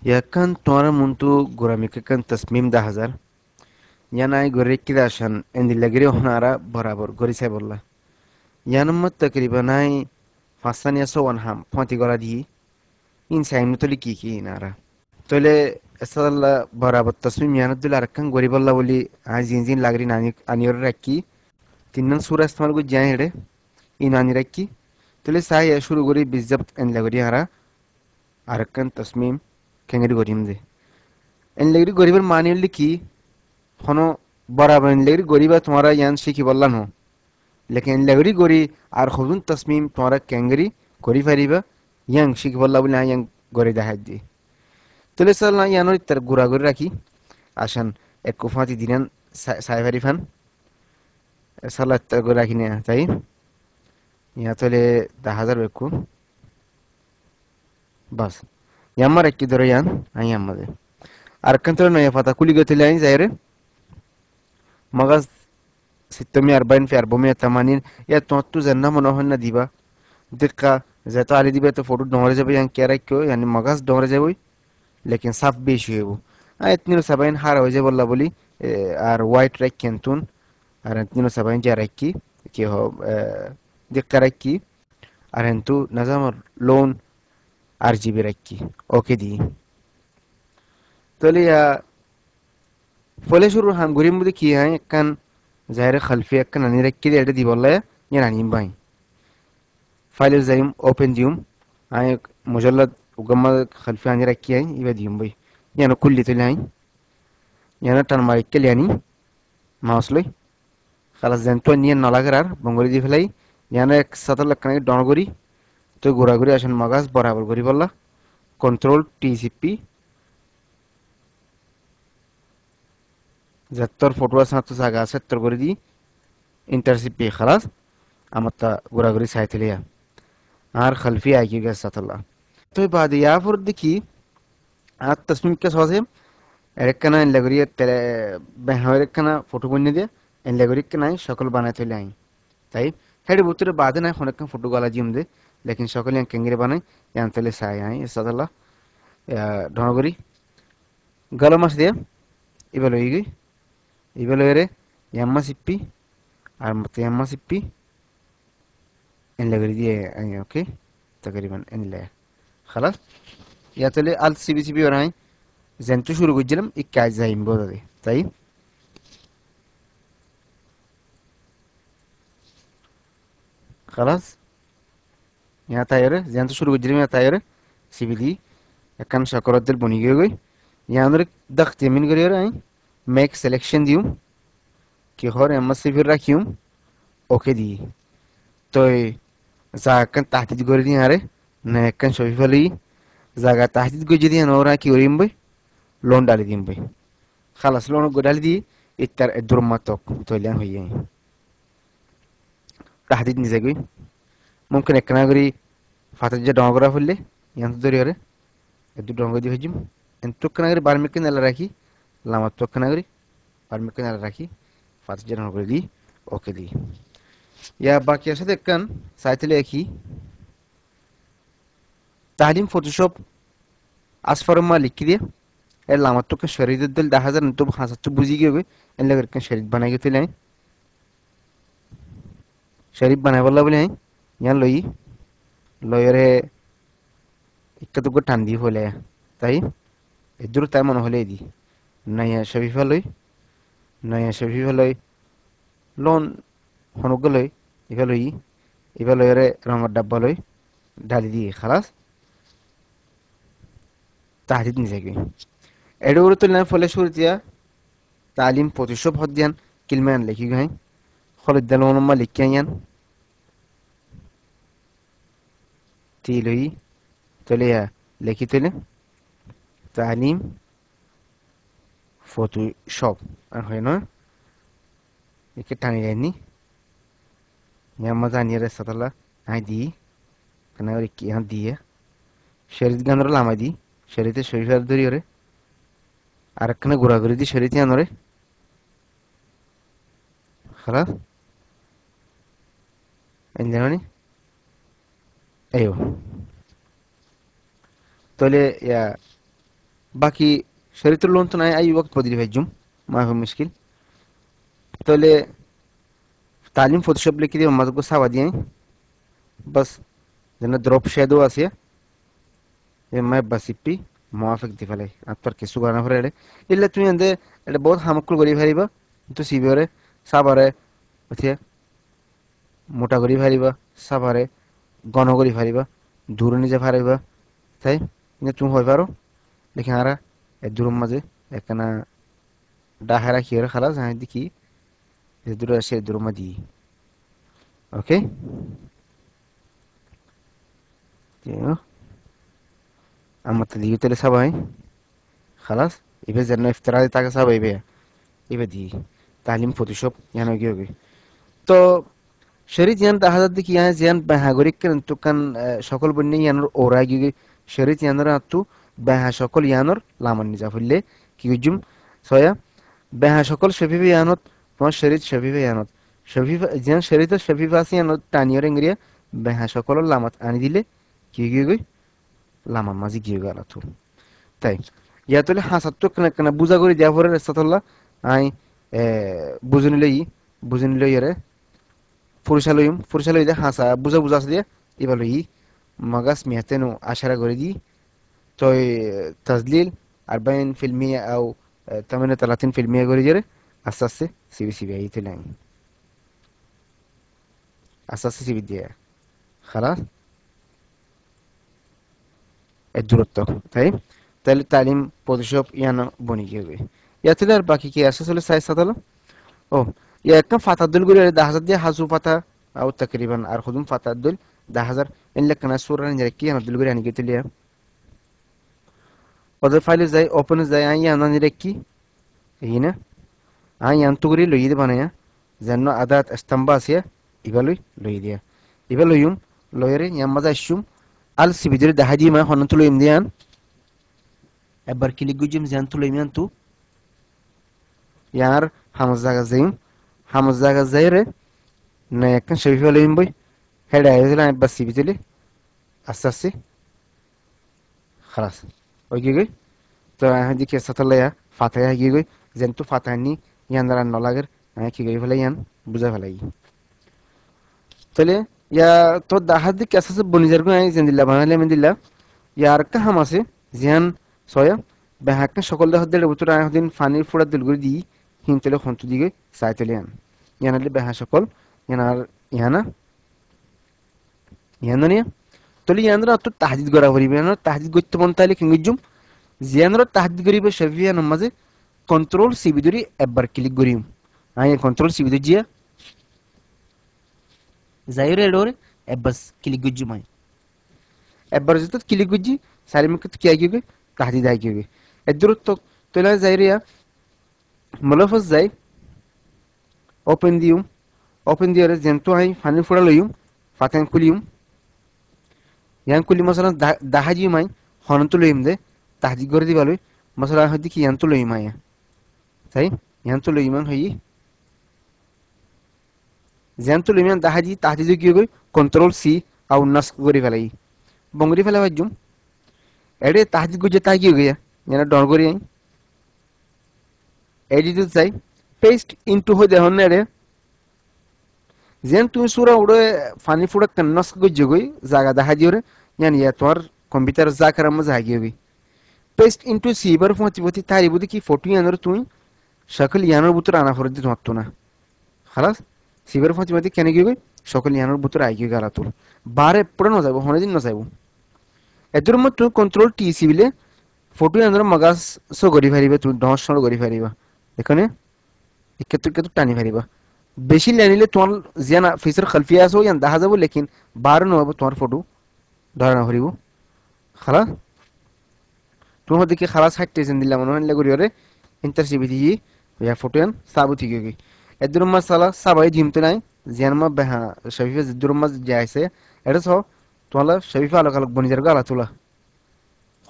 yakan tuara muntu goramika kan tasmim 10,000 yanai gorikida ashan endilagiri honara barabar gorisai bolla yanammat takribanai fassan yaso wanham ponti gora di insaim nutoli kiki inara tole asalla barabar tasmim yanadul arkan gori bolla boli azin lagri nani aniyor rakki tinnan sura istemal go jain hede inani rakki tole sai ya shuru gori bizabt endilagiri hara arkan tasmim kengedi gorimde endilagiri goribar mani holi ki হনো বরাবর লেগরি গরিবা তোমারা ইয়ান শিখি বললাম হো লেকিন লেগরি গরি আর খুদুন তসমিম তোমারা ক্যাঙ্গরি গরি ফারিবা ইয়াং শিখি বললা বলে ইয়াং গরি দেখাই দি তুলে সাল না ইয়ানোর তার গুড়া করে রাখি আসান এক কুফাতি দিনান সাইফারি ফান সাল্লা তার করে রাখি না তাই ইয়া তোলে 10,000 বেকু বাস ইয়াম্মার একটি ধরে ইয়ান আই ইয়াম্মাদে আর কান্তর নয়া ফাতা কুলি গতলে আই যাইরে مغز 640 في 480 يا توتو زنا منوهن ديبا دقة زيتو على ديبا فوتو دمر جابي يعني كيراكيو يعني مغز دمر جابي لكن صف بيش يبو 72 حار وجه والله بولي আর হোয়াইট রাখ কেন্তুন আর 72 যা রাখি কি হো دقة রাখি আর হেন্তু নাজামর লোন আর জিবি রাখি ওকে দি তলিয়া ফলে শুরু হাম গরিম বুদি কি হয় একখান জাহের খালফি একখান আনি রাখি দিয়ে এটা দি বললে ইয়ান আনিম বাই ফাইলের যাইম ওপেন দিউম আই মুজাল্লাদ উগাম্মা খালফি আনি রাখি আই ইবা দিউম বাই ইয়ান কুল্লি তুলে আই ইয়ান টান মাইক কে লিয়ানি মাউস লই খালাস জান তো নিয়ে নলাগার বঙ্গলি দি ফেলাই ইয়ান এক সাতাল লাখানে ডনগরি তো গোড়াগড়ি আসেন মাগাস বরাবর গরি বললা কন্ট্রোল টিসিপি যাত্তর ফটো আছে তো জায়গা আছে তোর করে দি ইন্টারসিপি খালাস আমার তা ঘোরাঘুরি সাইতেলিয়া আর খালফি আইকি গেছে সাতাল্লাহ তো বাদ ইয়া ফর দেখি আর তসমিম কে সহজে এরেকখানা এনলাগরি তেলে বেহার একখানা ফটো বন্যে দিয়ে এনলাগরি নাই সকল বানাই তৈলে আই তাই হেডি বুতরে বাদে নাই অনেকক্ষণ ফটো গলা জিম দে লেকিন সকলে কেঙ্গিরে বানাই ইয়ান তেলে সাই আই সাতাল্লাহ ঢনগরি গলা মাস দিয়ে এবার হয়ে গই এবার এরে ইয়াম্মা সিপ্পি আর মতো ইয়াম্মা সিপ্পি এনলাগরি দিয়ে আই ওকে তকরিবান এনলে খালাস ইয়া তেলে আল সিবি সিবি ওরাই জেন্টু শুরু করছিলাম এই কাজ যাইম বোঝাতে তাই খালাস ইয়া তাইরে জেন্টু শুরু করছিলাম ইয়া তাইরে সিবি দি একখান সকরদের বনি গিয়ে গই ইয়া আন্দর দাখ তেমিন করি আই মেক সিলেকশন দিউ কি হর এমএস সিবি রাখিউ ওকে দি তো জায়গাখান তাহতিদ করে দিই আরে না একখান ছবি ফেলি জায়গা তাহতিদ করে যদি ওরা কি করিম বই লোন ডালি দিম বই খালাস লোন ডালি দি ইত্যার দুর্মাতক তৈলান হইয়া তাহতিদ নিজে গই মুমকিন একখানা করি ফাতের যে ডঙ্গরা ফুললে ইয়ান ধরি আরে একটু ডঙ্গ দিয়ে হইজিম এন্তখানা করি বার্মিকে নেলা রাখি লামার তখানা করি বার্মিকে নেলা রাখি ফাতের যে ডঙ্গ দি ওকে দি ইয়া বাকি আছে দেখকান সাইতেলে একই তাহলিম ফটোশপ আসফারমা লিখি দিয়ে এর লামার তোকে শরীরের দল 10,000 তো হাজার তো বুঝি গিয়ে এর লাগে শরীর বানাই গেতে লাই শরীর বানাই বললা বলে ইয়ান লই লয়রে একটা তো টান দিয়ে হলে তাই এদুর তাই মনে হলে দি নাইয়া শরীফা লই নয়া শরীফা লই লোন হনুক লই এবার লই এবার লয়রে রঙের ডাব্বা লই ঢালি দিয়ে খালাস তাহদিদ নিজে গই এডোর তুলনায় ফলে শুরুতিয়া তালিম প্রতিশোধ হদ্যান কিলমান লেখি গাই খলিদ দালমা লিখিয়ান তিলই তলিয়া লেখি তুলে তালিম ফটোশপ আর হয় না একে টানি যায়নি ইয়াম্মা জানিয়ে রে সাতালা আই দি কেন ওই কি হ্যাঁ দিয়ে শরীর গানর লামাই দি শরীরে শরীর ধরি ওরে আর একখানে ঘোরাঘুরি দি শরীরে আনরে খারাপ জানি এও তলে ইয়া বাকি শরীয়তুল লোন তো নাই আই ওয়াক্ত বদলি ভাইজুম মা হো মুশকিল তাহলে তালিম ফটোশপ লিখে দিয়ে মাদকো সাবা দিয়ে বাস যেন ড্রপ শ্যাডো আছে এ মাই বাসিপি মুআফিক দি ফেলে আতর কিছু গানা ফরে ইল্লা তুমি এন্ড এটা বহুত হামকুল করি ফারিবা তো সিবিওরে সাবারে ওথে মোটা করি ফারিবা সাবারে ঘন করি ফারিবা দূর নিজে ফারিবা তাই কিন্তু তুমি হই পারো দেখে আরা এ দূরের মাঝে একখানা ডাহারা খিয়ার খালাস হ্যাঁ দেখি যে দূরে আসে দূরের মাঝে ওকে আমার তো দিকে তেলে সবাই খালাস এবার যেন ইফতারাতে তাকে সবাই এবার দিই তালিম ফটোশপ ইয়ানো গিয়ে তো শরীর ইয়ান তাহাজার দিকে ইয়ান জিয়ান বাহাগরিক কেন তুকান সকল বন্যে ইয়ানোর ওরা গিয়ে শরীর ইয়ানোর আত্তু বাহা সকল ইয়ানোর লামান নিজা ফুললে কি গুজুম সয়া বাহা সকল শফিফে ইয়ানত তোমার শরীর শফিফে ইয়ানত শফিফা জিয়ান শরীর তো শফিফা আছে ইয়ানত টানিয়র ইংরিয়া বাহা সকল লামাত আনি দিলে কি গিয়ে গই লামান মাঝি গিয়ে গেল তো তাই ইয়াতলে হাসাত তো কেন কেন বুঝা করে দেওয়া পরে রেস্তাতল্লা আই বুঝুনি লই রে ফুরসালইম দে হাসা বুঝা বুঝা আছে দিয়ে এবার লই মাগাস মিয়াতেনো আশারা করে দি তো তাজলিল 40% او 38% করে জেরে আস্তে আস্তে সিবি আইতে নাই আস্তে আস্তে সিবি দিয়ে খালাস এর দূরত্ব তাই তাহলে তালিম ফটোশপ ইয়ানো বনি গিয়ে ইয়াতে আর বাকি কি আছে চলে সাইজ সাতালো ও ইয়া একটা ফাতাদুল গুলি 10,000 দিয়ে হাজু পাতা আও তাকরিবান আর খুদুম ফাতাদুল 10,000 ইন লেখনা সুরা নিয়ে কি আনাদুল গুলি আনি গেতলিয়া ওদের ফাইলে যাই ওপেন যাই আই আনানি রেখি এইনা আই আনতুগুরি লই দি বানায়া জান্ন আদাত স্তম্ভ আছে ইবালই লই দিয়া ইবালইম লয়রে ইয়ামাজা ইসুম আল সিবিদের দাহাজি মা হনতুল ইমদিয়ান এবার ক্লিক গুজিম জানতুল ইমিয়ান তু ইয়ার হামজ জায়গা যাইরে না একটা শরীফ লইম বই হেড আইজলা এবার সিবিদলে আস্তে আস্তে খালাস ওই গই তো হ্যাঁ দিকে সাতালয়া ফাতায়া গিয়ে গই যেন তো ফাতানি ইয়ান দ্বারা নলাগের হ্যাঁ কি গই ফেলাই ইয়ান বুঝা ফেলাই তাহলে ইয়া তো দাহাদ দিকে আসাসে বনিজার গো আই যেন দিল্লা বানালে মেন দিল্লা ইয়ার কা হাম আছে জিয়ান সয়া বেহাকনা সকল দাহাদ দেড় বুতরা আই দিন ফানির ফুড়া দিলগুরি দি হিমতলে খন্তু দিকে সাইতলে ইয়ানালে বেহা সকল ইয়ানার ইয়ানা ইয়াননিয়া তলি ইয়ানরা তো তাহদিদ করা হরিবে না তাহদিদ করতে মন তাইলে কিংজুম জিয়ানরা তাহদিদ করিবে শফিয়া নামাজে কন্ট্রোল সিবিদুরি একবার ক্লিক করিম আই কন্ট্রোল সিবিদু জিয়া জাইরে এডোরে এবাস ক্লিক গুজু মাই একবার যত ক্লিক গুজি সারিমকে কি আগিবে তাহদিদ আগিবে এদুর তো তোলা জাইরিয়া মলফজ যাই ওপেন দিওরে জেনতো আই ফানি ফুড়া লইম ফাতেন কুলিম ইয়ান কুলি মশলা দাহাজি মাই হনতো লইম দে তাহদিদ করে দিবালই মশলা হদি কি ইয়ান তো লইম আয়া তাই ইয়ান তো লইমান হই যেন তো লইমান দাহাজি তাহদিদ কি গই কন্ট্রোল সি আউ নাস করে ফেলাই বঙ্গরি ফেলা বাজুম এডে তাহদিদ গুজে তাই কি গয়া জানা ডর করি আই এডিট চাই পেস্ট ইনটু হই দেখুন এডে যেন তুমি সুরা উড়ে ফানি ফুড়া কন্নাস গুজে গই জায়গা দাহাজি ওরে জানি ইয়া তোর কম্পিউটার জাকার মজা আগিয়ে গই পেস্ট ইনটু সিবার পৌঁছি তারি বুদি কি ফটো ইয়ানোর তুই সকল ইয়ানোর বুতর আনা ফরদি তোমার না খালাস সিবার পৌঁছি কেন গিয়ে গই সকল ইয়ানোর বুতর আইগিয়ে গেলা তোর বারে পড়ে ন যাবো হনে দিন ন যাবো এদের মত তুই কন্ট্রোল টি সিবিলে ফটো ইয়ানোর মগাস সো গড়ি ফারিবা তুই 10 গড়ি ফারিবা এখানে একে তো টানি ফারিবা বেশি লেনিলে তোমার জিয়ানা ফিচার খালফিয়া আসো ইয়ান দেখা যাবো লেকিন বার ন হবো তোমার ফটো ধরা না ফারিব খালাস তোমার দিকে খালাস হাইটে যেন দিলাম মনে হয় গড়িওরে ইন্টার সিবি ইয়া ফটো ইয়ান সাবু ঠিক গই এদুর মাসালা সাবাই জিমতে নাই জিয়ানমা বেহা শফিফা জিদুর মাস যাইছে এটা সহ তোমালা শফিফা আলোক আলোক বনিজার গো আলা তোলা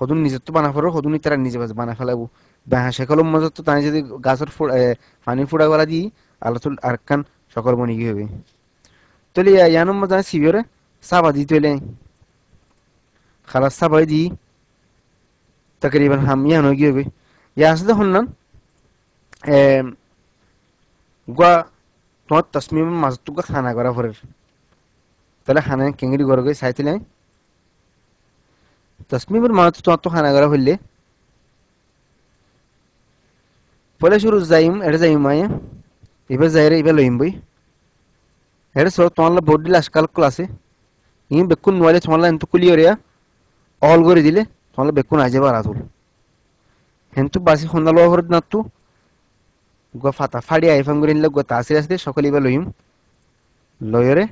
হদুন নিজে তো বানা ফেরো হদুন তারা নিজে বানা ফেলাবো বেহা সেকলম মজা তো তাই যদি গাছের পানি ফুড়া গলা দি আলা তুল আরকান সকল বনি গিয়ে হবে তাহলে ইয়ানম মজা সিবিওরে সাবা দি তৈলে খালাস সাবাই দি तकरीबन हम यहाँ होगी होगी यहाँ से तो होना गुआ तो तस्मीम मज़तू का खाना करा फिर तले खाना केंगरी करोगे साइड ले तस्मीम मज़तू तो खाना करा फिर ले पहले शुरू जाइम ऐड जाइम आया इबे जायरे इबे लोइम बई ऐड सो तो अल्लाह बॉडी लाश कल क्लासे ये बेकुन वाले तो अल्लाह इंतु कुली ओरिया ऑल गोरी दिले तो अल्लाह बेकुन आजे बारा तुल हेंतु बासी खुंदा लो हरद ना तू गुआ फाता फाड़ी आई फंगुरिन लग गुआ तासीर आस्ते शकल इबे लोइम लोयरे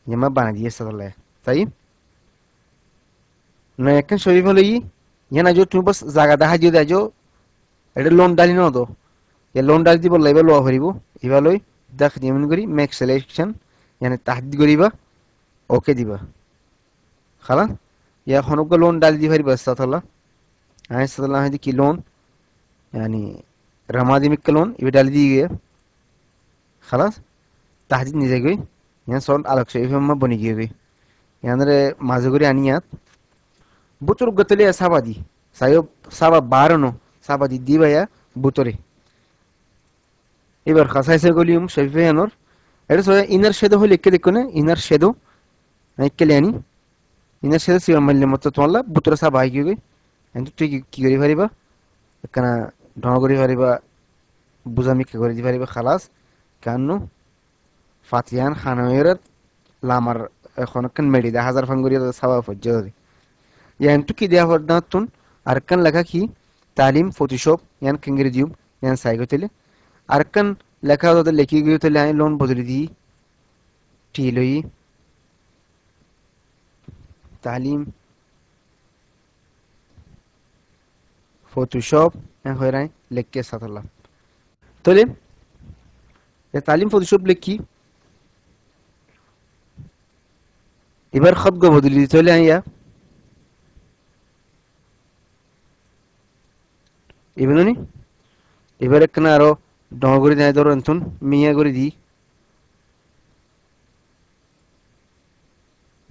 यमा बना दिए सदल्ला सही न एकन शरीफ लोई ये ना जो तुम बस जागा दाहा जो दे जो এটা লোন ডালি ন তো এ লোন ডালি দিব লাইবা লো হরিব ইবালই দেখ যেমন করি মেক সিলেকশন মানে তাহদিদ করিবা ওকে দিবা খালা ইয়া খনক লোন ডালি দি পারিবা সাতলা আই সাতলা হাদি কি লোন يعني رمادي مك লোন ইবে ডালি দিয়ে خلاص তাহদিদ নিজে গই ইয়ান সল আলোক শরীফ বনি গিয়ে ইয়ানরে মাঝে করে আনিয়াত বুতুর গতলে সাবাদি সায়ব সাবা বারনো সাবাদি দিবায়া বুতরে এবার খাসাইসে গলিউম শরীফিয়ানোর এটা সো ইনার শেদো হলে কে দেখো না ইনার শেদো নাইকেলে আনি ইনার শেদো সিবা মাইলে মতো তোলা বুতরে সাবা আই গই এন্ড তুই কি করি পারিবা একনা ঢং করি পারিবা বুজামি কে করি দি পারিবা খালাস কান্নু ফাতিয়ান খানায়ের লামার এখন কান মেডি 10000 ফাঙ্গুরি সাবা ফজ্জরি ইয়ান্টু কি দেয়া হরদাতুন আর কান লেখা কি तालीम फोटोशॉप यान कंगरी दियो यान साइको तेले अरकन लेखा होता लेखी गई तो लाइन लोन बदली दी टीलोई तालीम फोटोशॉप यान हो रहा है लेख के साथ अल्लाह तो ले ये तालीम फोटोशॉप लेखी इबार खत गो बदली दी तो ले आया ইবেননি এবারে কেনা আরো ডগরি দেয় ধরো এন্তন মিয়া করে দি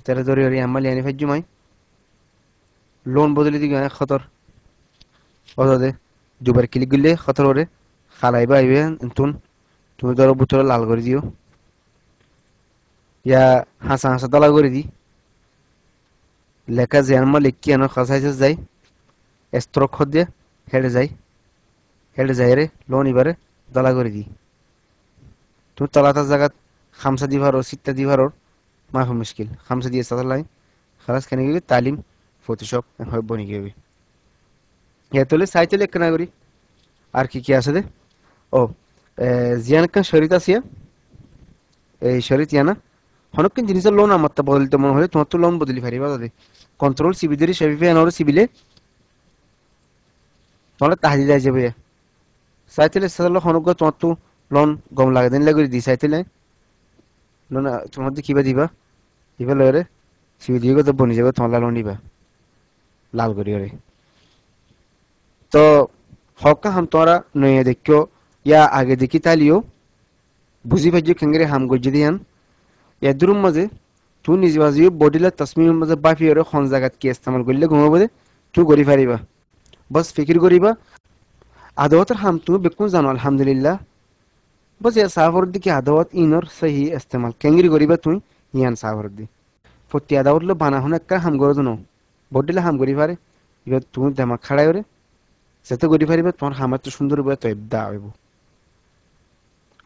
তাহলে ধরে ওরি আমালি আনি ফাজুমাই লোন বদলি দি গায় খতর ওদে দুবার ক্লিক করলে খতর ওরে খালাইবা আইবে এন্তন তুমি ধরো বুতরে লাল করে দিও ইয়া হাসা হাসা দলা করে দি লেখা জানমা লিখি আনো খাসাইছে যাই স্ট্রোক হদে হেডে যাই হেডে যাই রে লোন ইবারে দলা করে দি তুমি তলাতা জায়গা খামসা দিভারো সিত্তা দিভারো মাফ মুশকিল খামসা দিয়ে সাদালাই খালাস কেন গিয়ে তালিম ফটোশপ হয় বনি গিয়ে এ তোলে সাইতেলে কেনা করি আর কি কি আছে দে ও জিয়ান কা শরীত আসিয়া এই শরীত ইয়ানা হনকিন জিনিসের লোন আমারটা বদলিতে মনে হলে তোমার তো লোন বদলি পারিবা দাদে কন্ট্রোল সিবিদের শরীফে আনোর সিবিলে তোমরা তাহদিদ আই যাবে সাইতেলে সাদালো হনক তোমার তো লোন গম লাগে দিন লাগি দি সাইতেলে লোন তোমার কিবা দিবা ইবা লরে সিবি দিগো তো বনি যাবে তোমার লোন দিবা লাল করি রে তো হকা হাম তোরা নয়ে দেখিও ইয়া আগে দেখি তালিও বুঝি ভাজ্য কেঙ্গরে হাম গজ্জি দিয়ান ইয়া দুরুম মাঝে তু নিজ বাজিও বডিলা তসমিম মাঝে বাফিয়রে খন জায়গাত কি ইস্তেমাল করলে ঘুমাবো দে তু গরি পারিবা বস ফিকির করিবা আদাওয়াতের হাম তুমি বেকুন জানো আলহামদুলিল্লাহ বস ইয়া সাফর দিকে আদাওয়াত ইনর সহি ইস্তেমাল কেঙ্গরি করিবা তুমি ইয়ান সাফর দি ফতি আদাওয়াত লো বানা হন একটা হাম গরো দনো বডিলা হাম গরি পারে ইবা তুমি দেমাগ খাড়াই রে সেটা গরি পারিবা তোমার হামার তো সুন্দর বয় তো ইবদা হইব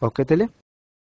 ওকে তাহলে